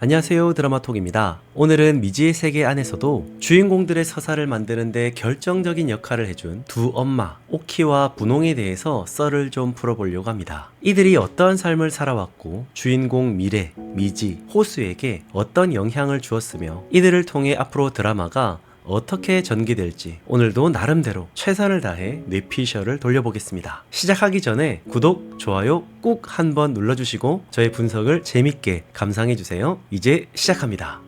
안녕하세요, 드라마톡입니다. 오늘은 미지의 세계 안에서도 주인공들의 서사를 만드는데 결정적인 역할을 해준 두 엄마, 오키와 분홍에 대해서 썰을 좀 풀어보려고 합니다. 이들이 어떠한 삶을 살아왔고 주인공 미래, 미지, 호수에게 어떤 영향을 주었으며 이들을 통해 앞으로 드라마가 어떻게 전개될지 오늘도 나름대로 최선을 다해 뇌피셜을 돌려보겠습니다. 시작하기 전에 구독, 좋아요 꼭 한번 눌러주시고 저의 분석을 재밌게 감상해주세요. 이제 시작합니다.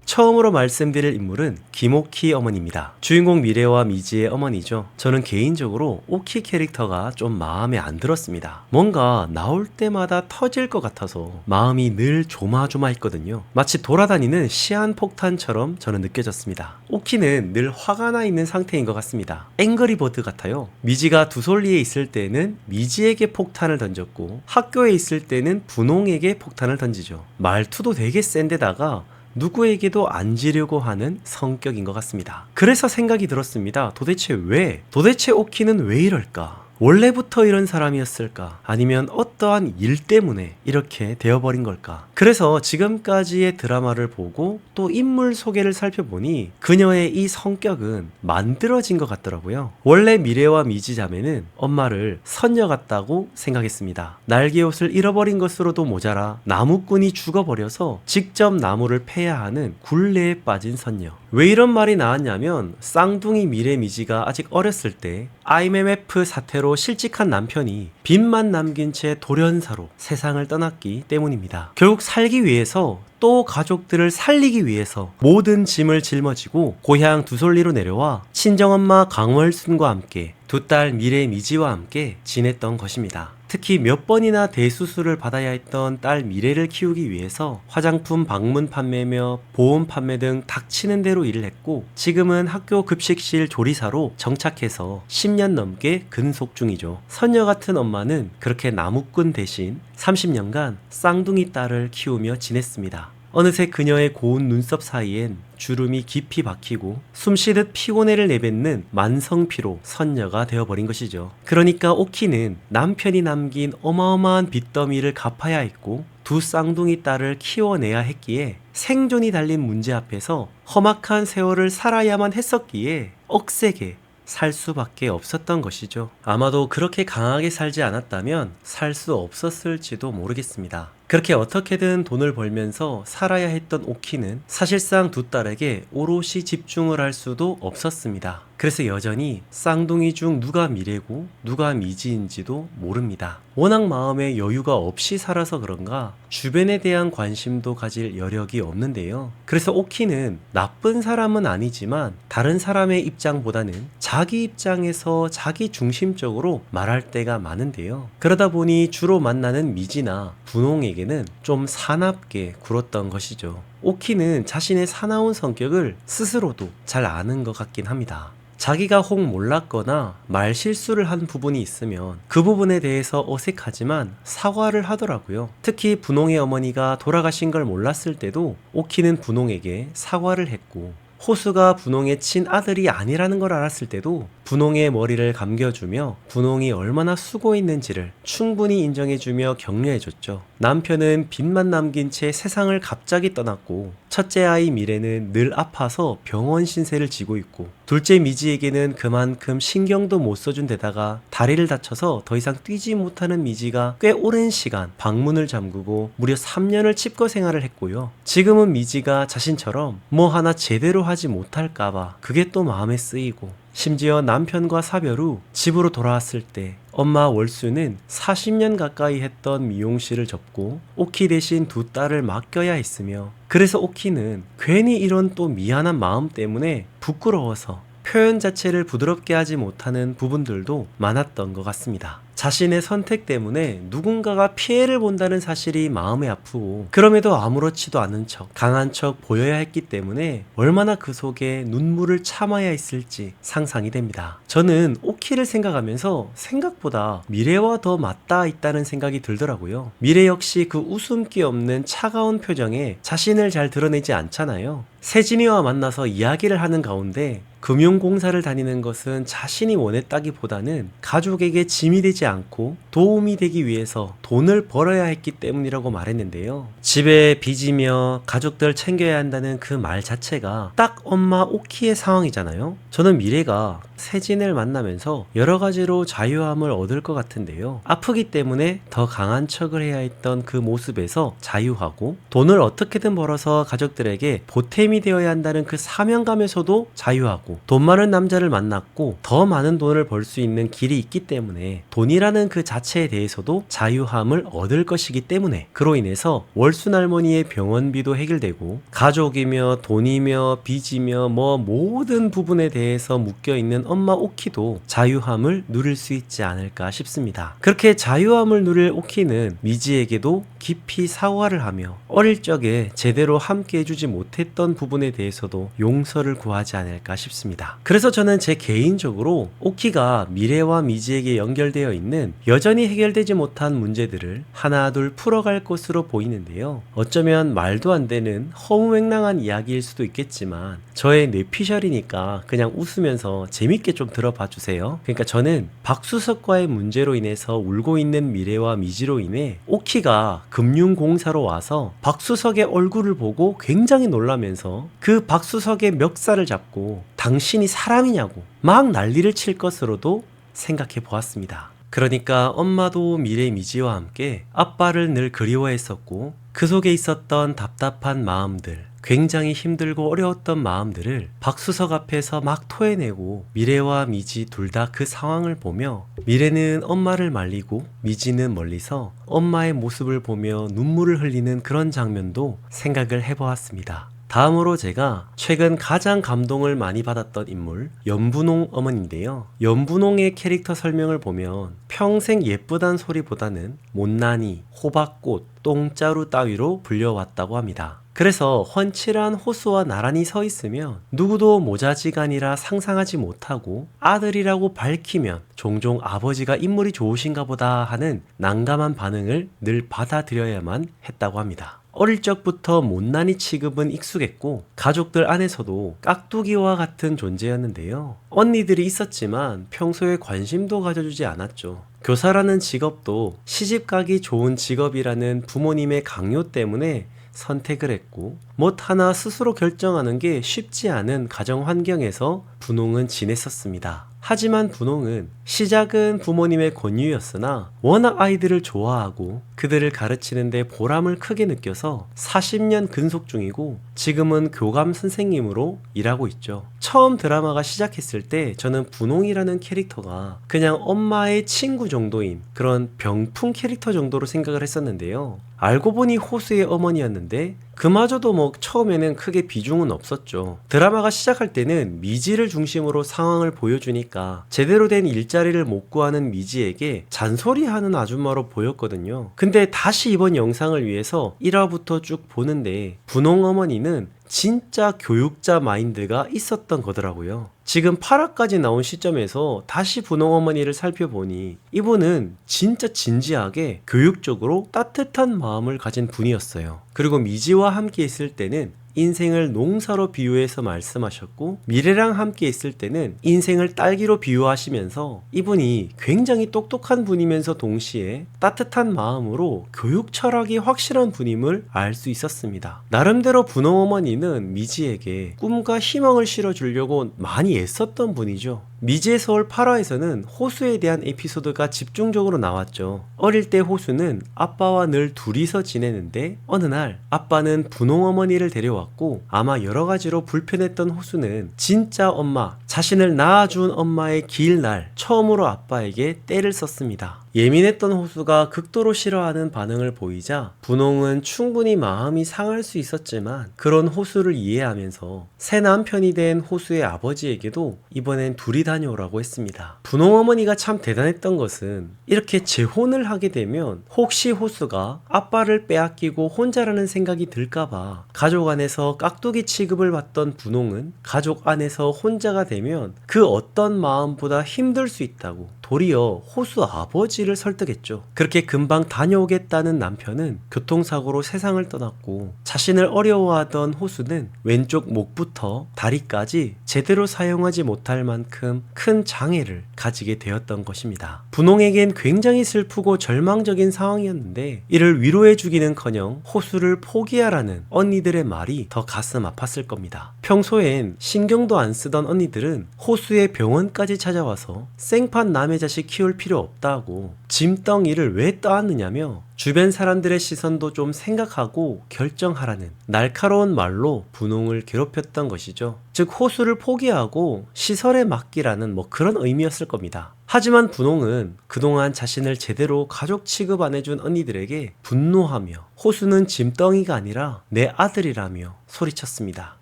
처음으로 말씀드릴 인물은 김오키 어머니입니다. 주인공 미래와 미지의 어머니죠. 저는 개인적으로 오키 캐릭터가 좀 마음에 안 들었습니다. 뭔가 나올 때마다 터질 것 같아서 마음이 늘 조마조마했거든요. 마치 돌아다니는 시한폭탄처럼 저는 느껴졌습니다. 오키는 늘 화가 나 있는 상태인 것 같습니다. 앵그리버드 같아요. 미지가 두솔리에 있을 때는 미지에게 폭탄을 던졌고 학교에 있을 때는 분홍에게 폭탄을 던지죠. 말투도 되게 센데다가 누구에게도 안 지려고 하는 성격인 것 같습니다. 그래서 생각이 들었습니다. 도대체 오키는 왜 이럴까? 원래부터 이런 사람이었을까? 아니면 어떠한 일 때문에 이렇게 되어버린 걸까? 그래서 지금까지의 드라마를 보고 또 인물 소개를 살펴보니 그녀의 이 성격은 만들어진 것 같더라고요. 원래 미래와 미지 자매는 엄마를 선녀 같다고 생각했습니다. 날개옷을 잃어버린 것으로도 모자라 나무꾼이 죽어버려서 직접 나무를 패야 하는 굴레에 빠진 선녀. 왜 이런 말이 나왔냐면 쌍둥이 미래 미지가 아직 어렸을 때 IMF 사태로 실직한 남편이 빚만 남긴 채 돌연사로 세상을 떠났기 때문입니다. 결국 살기 위해서 또 가족들을 살리기 위해서 모든 짐을 짊어지고 고향 두솔리로 내려와 친정엄마 강월순과 함께 두 딸 미래 미지와 함께 지냈던 것입니다. 특히 몇 번이나 대수술을 받아야 했던 딸 미래를 키우기 위해서 화장품 방문 판매며 보험 판매 등 닥치는 대로 일을 했고 지금은 학교 급식실 조리사로 정착해서 10년 넘게 근속 중이죠. 선녀 같은 엄마는 그렇게 나무꾼 대신 30년간 쌍둥이 딸을 키우며 지냈습니다. 어느새 그녀의 고운 눈썹 사이엔 주름이 깊이 박히고 숨쉬듯 피곤해를 내뱉는 만성피로 선녀가 되어버린 것이죠. 그러니까 오키는 남편이 남긴 어마어마한 빚더미를 갚아야 했고 두 쌍둥이 딸을 키워내야 했기에 생존이 달린 문제 앞에서 험악한 세월을 살아야만 했었기에 억세게 살 수밖에 없었던 것이죠. 아마도 그렇게 강하게 살지 않았다면 살 수 없었을지도 모르겠습니다. 그렇게 어떻게든 돈을 벌면서 살아야 했던 오키는 사실상 두 딸에게 오롯이 집중을 할 수도 없었습니다. 그래서 여전히 쌍둥이 중 누가 미래고 누가 미지인지도 모릅니다. 워낙 마음에 여유가 없이 살아서 그런가 주변에 대한 관심도 가질 여력이 없는데요. 그래서 오키는 나쁜 사람은 아니지만 다른 사람의 입장보다는 자기 입장에서 자기 중심적으로 말할 때가 많은데요. 그러다 보니 주로 만나는 미지나 분홍에게는 좀 사납게 굴었던 것이죠. 오키는 자신의 사나운 성격을 스스로도 잘 아는 것 같긴 합니다. 자기가 혹 몰랐거나 말 실수를 한 부분이 있으면 그 부분에 대해서 어색하지만 사과를 하더라고요. 특히 분홍의 어머니가 돌아가신 걸 몰랐을 때도 오키는 분홍에게 사과를 했고 호수가 분홍의 친아들이 아니라는 걸 알았을 때도 분홍의 머리를 감겨주며 분홍이 얼마나 수고했는지를 충분히 인정해주며 격려해줬죠. 남편은 빚만 남긴 채 세상을 갑자기 떠났고 첫째 아이 미래는 늘 아파서 병원 신세를 지고 있고 둘째 미지에게는 그만큼 신경도 못 써준 데다가 다리를 다쳐서 더 이상 뛰지 못하는 미지가 꽤 오랜 시간 방문을 잠그고 무려 3년을 칩거 생활을 했고요. 지금은 미지가 자신처럼 뭐 하나 제대로 하지 못할까봐 그게 또 마음에 쓰이고 심지어 남편과 사별 후 집으로 돌아왔을 때 엄마 월수는 40년 가까이 했던 미용실을 접고 오키 대신 두 딸을 맡겨야 했으며 그래서 오키는 괜히 이런 또 미안한 마음 때문에 부끄러워서 표현 자체를 부드럽게 하지 못하는 부분들도 많았던 것 같습니다. 자신의 선택 때문에 누군가가 피해를 본다는 사실이 마음에 아프고 그럼에도 아무렇지도 않은 척 강한 척 보여야 했기 때문에 얼마나 그 속에 눈물을 참아야 했을지 상상이 됩니다. 저는 오키를 생각하면서 생각보다 미래와 더 맞닿아 있다는 생각이 들더라고요. 미래 역시 그 웃음기 없는 차가운 표정에 자신을 잘 드러내지 않잖아요. 세진이와 만나서 이야기를 하는 가운데 금융공사를 다니는 것은 자신이 원했다기보다는 가족에게 짐이 되지 않고 도움이 되기 위해서 돈을 벌어야 했기 때문이라고 말했는데요. 집에 빚이며 가족들 챙겨야 한다는 그 말 자체가 딱 엄마 오키의 상황이잖아요. 저는 미래가 세진을 만나면서 여러 가지로 자유함을 얻을 것 같은데요. 아프기 때문에 더 강한 척을 해야 했던 그 모습에서 자유하고, 돈을 어떻게든 벌어서 가족들에게 보탬이 되어야 한다는 그 사명감에서도 자유하고, 돈 많은 남자를 만났고 더 많은 돈을 벌 수 있는 길이 있기 때문에 돈이라는 그 자체에 대해서도 자유함을 얻을 것이기 때문에, 그로 인해서 월순할머니의 병원비도 해결되고 가족이며 돈이며 빚이며 모든 부분에 대해서 묶여있는 엄마 오키도 자유함을 누릴 수 있지 않을까 싶습니다. 그렇게 자유함을 누릴 오키는 미지에게도 깊이 사과를 하며 어릴 적에 제대로 함께 해주지 못했던 부분에 대해서도 용서를 구하지 않을까 싶습니다. 그래서 저는 제 개인적으로 오키가 미래와 미지에게 연결되어 있는 여전히 해결되지 못한 문제들을 하나둘 풀어갈 것으로 보이는데요. 어쩌면 말도 안 되는 허무맹랑한 이야기일 수도 있겠지만 저의 뇌피셜이니까 그냥 웃으면서 재밌게 좀 들어봐 주세요. 그러니까 저는 박수석과의 문제로 인해서 울고 있는 미래와 미지로 인해 오키가 금융공사로 와서 박수석의 얼굴을 보고 굉장히 놀라면서 그 박수석의 멱살을 잡고 당신이 사람이냐고 막 난리를 칠 것으로도 생각해 보았습니다. 그러니까 엄마도 미래 미지와 함께 아빠를 늘 그리워했었고, 그 속에 있었던 답답한 마음들, 굉장히 힘들고 어려웠던 마음들을 박수석 앞에서 막 토해내고, 미래와 미지 둘 다 그 상황을 보며 미래는 엄마를 말리고 미지는 멀리서 엄마의 모습을 보며 눈물을 흘리는 그런 장면도 생각을 해보았습니다. 다음으로 제가 최근 가장 감동을 많이 받았던 인물, 연분홍 어머니인데요. 연분홍의 캐릭터 설명을 보면 평생 예쁘단 소리보다는 못난이, 호박꽃, 똥자루 따위로 불려왔다고 합니다. 그래서 훤칠한 호수와 나란히 서 있으면 누구도 모자지간이라 상상하지 못하고, 아들이라고 밝히면 종종 아버지가 인물이 좋으신가 보다 하는 난감한 반응을 늘 받아들여야만 했다고 합니다. 어릴 적부터 못난이 취급은 익숙했고 가족들 안에서도 깍두기와 같은 존재였는데요. 언니들이 있었지만 평소에 관심도 가져주지 않았죠. 교사라는 직업도 시집가기 좋은 직업이라는 부모님의 강요 때문에 선택을 했고, 못 하나 스스로 결정하는 게 쉽지 않은 가정 환경에서 분홍은 지냈었습니다. 하지만 분홍은 시작은 부모님의 권유였으나 워낙 아이들을 좋아하고 그들을 가르치는데 보람을 크게 느껴서 40년 근속 중이고 지금은 교감 선생님으로 일하고 있죠. 처음 드라마가 시작했을 때 저는 분홍이라는 캐릭터가 그냥 엄마의 친구 정도인 그런 병풍 캐릭터 정도로 생각을 했었는데요. 알고 보니 호수의 어머니였는데 그마저도 처음에는 크게 비중은 없었죠. 드라마가 시작할 때는 미지를 중심으로 상황을 보여주니까 제대로 된 일자리를 못 구하는 미지에게 잔소리하는 아줌마로 보였거든요. 근데 다시 이번 영상을 위해서 1화부터 쭉 보는데 분홍 어머니는 진짜 교육자 마인드가 있었던 거더라고요. 지금 8화까지 나온 시점에서 다시 분홍 어머니를 살펴보니 이분은 진짜 진지하게 교육적으로 따뜻한 마음을 가진 분이었어요. 그리고 미지와 함께 있을 때는 인생을 농사로 비유해서 말씀하셨고, 미래랑 함께 있을 때는 인생을 딸기로 비유하시면서 이분이 굉장히 똑똑한 분이면서 동시에 따뜻한 마음으로 교육 철학이 확실한 분임을 알 수 있었습니다. 나름대로 분홍 어머니는 미지에게 꿈과 희망을 실어주려고 많이 애썼던 분이죠. 미지의 서울 8화에서는 호수에 대한 에피소드가 집중적으로 나왔죠. 어릴 때 호수는 아빠와 늘 둘이서 지내는데 어느 날 아빠는 분홍 어머니를 데려왔고, 아마 여러 가지로 불편했던 호수는 진짜 엄마, 자신을 낳아준 엄마의 기일 날 처음으로 아빠에게 떼를 썼습니다. 예민했던 호수가 극도로 싫어하는 반응을 보이자 분홍은 충분히 마음이 상할 수 있었지만 그런 호수를 이해하면서 새 남편이 된 호수의 아버지에게도 이번엔 둘이 다녀오라고 했습니다. 분홍 어머니가 참 대단했던 것은 이렇게 재혼을 하게 되면 혹시 호수가 아빠를 빼앗기고 혼자라는 생각이 들까봐 가족 안에서 깍두기 취급을 받던 분홍은 가족 안에서 혼자가 되면 그 어떤 마음보다 힘들 수 있다고, 도리어 호수 아버지를 설득했죠. 그렇게 금방 다녀오겠다는 남편은 교통사고로 세상을 떠났고, 자신을 어려워하던 호수는 왼쪽 목부터 다리까지 제대로 사용하지 못할 만큼 큰 장애를 가지게 되었던 것입니다. 분홍에겐 굉장히 슬프고 절망적인 상황이었는데, 이를 위로해주기는커녕 호수를 포기하라는 언니들의 말이 더 가슴 아팠을 겁니다. 평소엔 신경도 안 쓰던 언니들은 호수의 병원까지 찾아와서 생판 남의 자식 키울 필요 없다고 짐덩이를 왜 떠안느냐며 주변 사람들의 시선도 좀 생각하고 결정하라는 날카로운 말로 분홍을 괴롭혔던 것이죠. 즉 호수를 포기하고 시설에 맡기라는 그런 의미였을 겁니다. 하지만 분홍은 그동안 자신을 제대로 가족 취급 안 해준 언니들에게 분노하며 호수는 짐덩이가 아니라 내 아들이라며 소리쳤습니다.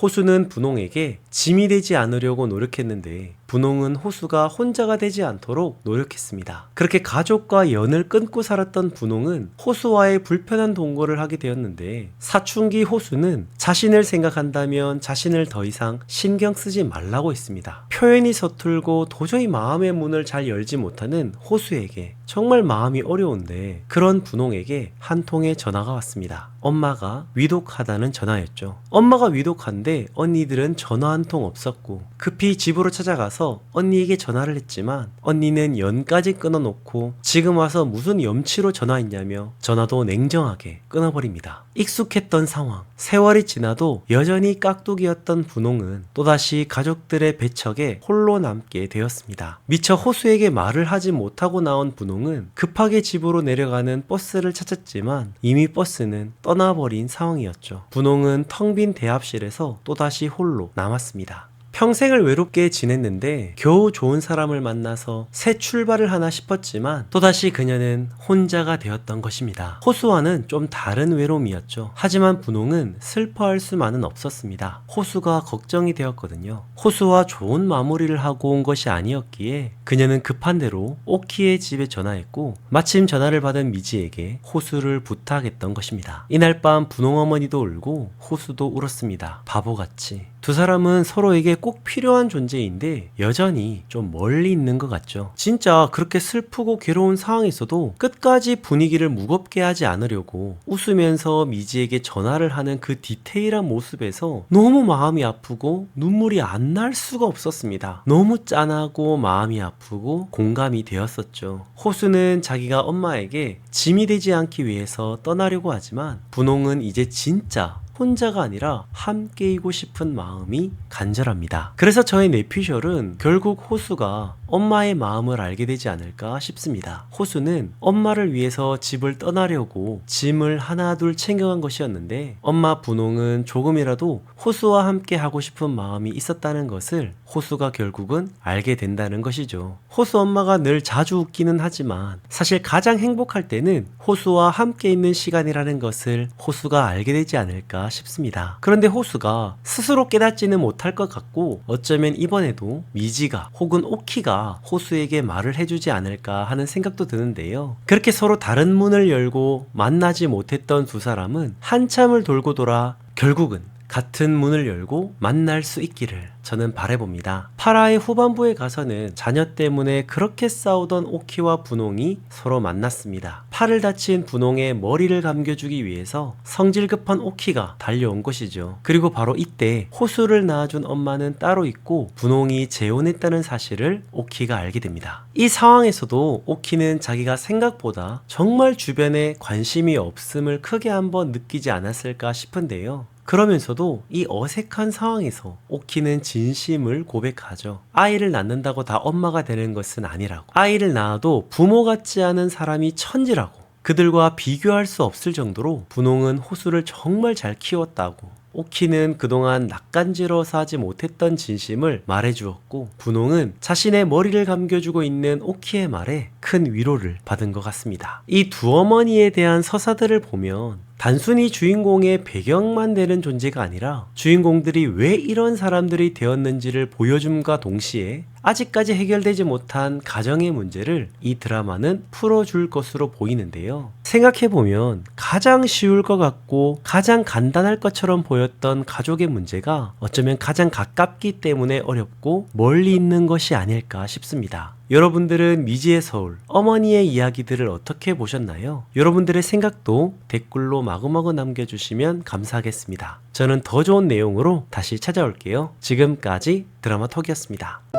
호수는 분홍에게 짐이 되지 않으려고 노력했는데, 분홍은 호수가 혼자가 되지 않도록 노력했습니다. 그렇게 가족과 연을 끊고 살았던 분홍은 호수와의 불편한 동거를 하게 되었는데, 사춘기 호수는 자신을 생각한다면 자신을 더 이상 신경 쓰지 말라고 했습니다. 표현이 서툴고 도저히 마음의 문을 잘 열지 못하는 호수에게 정말 마음이 어려운데, 그런 분홍에게 한 통의 전화가 왔습니다. 엄마가 위독하다는 전화였죠. 엄마가 위독한데 언니들은 전화 한 통 없었고, 급히 집으로 찾아가서 언니에게 전화를 했지만 언니는 연까지 끊어놓고 지금 와서 무슨 염치로 전화했냐며 전화도 냉정하게 끊어버립니다. 익숙했던 상황, 세월이 지나도 여전히 깍두기였던 분홍은 또다시 가족들의 배척에 홀로 남게 되었습니다. 미처 호수에게 말을 하지 못하고 나온 분홍은 급하게 집으로 내려가는 버스를 찾았지만 이미 버스는 떠나버린 상황이었죠. 분홍은 텅 빈 대합실에서 또다시 홀로 남았습니다. 평생을 외롭게 지냈는데 겨우 좋은 사람을 만나서 새 출발을 하나 싶었지만 또다시 그녀는 혼자가 되었던 것입니다. 호수와는 좀 다른 외로움이었죠. 하지만 분홍은 슬퍼할 수만은 없었습니다. 호수가 걱정이 되었거든요. 호수와 좋은 마무리를 하고 온 것이 아니었기에 그녀는 급한 대로 오키의 집에 전화했고, 마침 전화를 받은 미지에게 호수를 부탁했던 것입니다. 이날 밤 분홍 어머니도 울고 호수도 울었습니다. 바보같이. 두 사람은 서로에게 꼭 필요한 존재인데 여전히 좀 멀리 있는 것 같죠. 진짜 그렇게 슬프고 괴로운 상황에서도 끝까지 분위기를 무겁게 하지 않으려고 웃으면서 미지에게 전화를 하는 그 디테일한 모습에서 너무 마음이 아프고 눈물이 안 날 수가 없었습니다. 너무 짠하고 마음이 아프고 공감이 되었었죠. 호수는 자기가 엄마에게 짐이 되지 않기 위해서 떠나려고 하지만, 분홍은 이제 진짜 혼자가 아니라 함께이고 싶은 마음이 간절합니다. 그래서 저의 내피셜은 결국 호수가 엄마의 마음을 알게 되지 않을까 싶습니다. 호수는 엄마를 위해서 집을 떠나려고 짐을 하나둘 챙겨간 것이었는데, 엄마 분홍은 조금이라도 호수와 함께 하고 싶은 마음이 있었다는 것을 호수가 결국은 알게 된다는 것이죠. 호수 엄마가 늘 자주 웃기는 하지만 사실 가장 행복할 때는 호수와 함께 있는 시간이라는 것을 호수가 알게 되지 않을까 싶습니다. 그런데 호수가 스스로 깨닫지는 못할 것 같고, 어쩌면 이번에도 미지가 혹은 오키가 호수에게 말을 해주지 않을까 하는 생각도 드는데요. 그렇게 서로 다른 문을 열고 만나지 못했던 두 사람은 한참을 돌고 돌아 결국은 같은 문을 열고 만날 수 있기를 저는 바라봅니다. 8화의 후반부에 가서는 자녀 때문에 그렇게 싸우던 오키와 분홍이 서로 만났습니다. 팔을 다친 분홍의 머리를 감겨주기 위해서 성질 급한 오키가 달려온 것이죠. 그리고 바로 이때 호수를 낳아준 엄마는 따로 있고 분홍이 재혼했다는 사실을 오키가 알게 됩니다. 이 상황에서도 오키는 자기가 생각보다 정말 주변에 관심이 없음을 크게 한번 느끼지 않았을까 싶은데요. 그러면서도 이 어색한 상황에서 오키는 진심을 고백하죠. 아이를 낳는다고 다 엄마가 되는 것은 아니라고. 아이를 낳아도 부모 같지 않은 사람이 천지라고. 그들과 비교할 수 없을 정도로 분홍은 호수를 정말 잘 키웠다고. 오키는 그동안 낯간지러워서 하지 못했던 진심을 말해주었고, 분홍은 자신의 머리를 감겨주고 있는 오키의 말에 큰 위로를 받은 것 같습니다. 이 두 어머니에 대한 서사들을 보면 단순히 주인공의 배경만 되는 존재가 아니라 주인공들이 왜 이런 사람들이 되었는지를 보여줌과 동시에 아직까지 해결되지 못한 가정의 문제를 이 드라마는 풀어줄 것으로 보이는데요. 생각해보면 가장 쉬울 것 같고 가장 간단할 것처럼 보였던 가족의 문제가 어쩌면 가장 가깝기 때문에 어렵고 멀리 있는 것이 아닐까 싶습니다. 여러분들은 미지의 서울, 어머니의 이야기들을 어떻게 보셨나요? 여러분들의 생각도 댓글로 마구마구 남겨주시면 감사하겠습니다. 저는 더 좋은 내용으로 다시 찾아올게요. 지금까지 드라마톡이었습니다.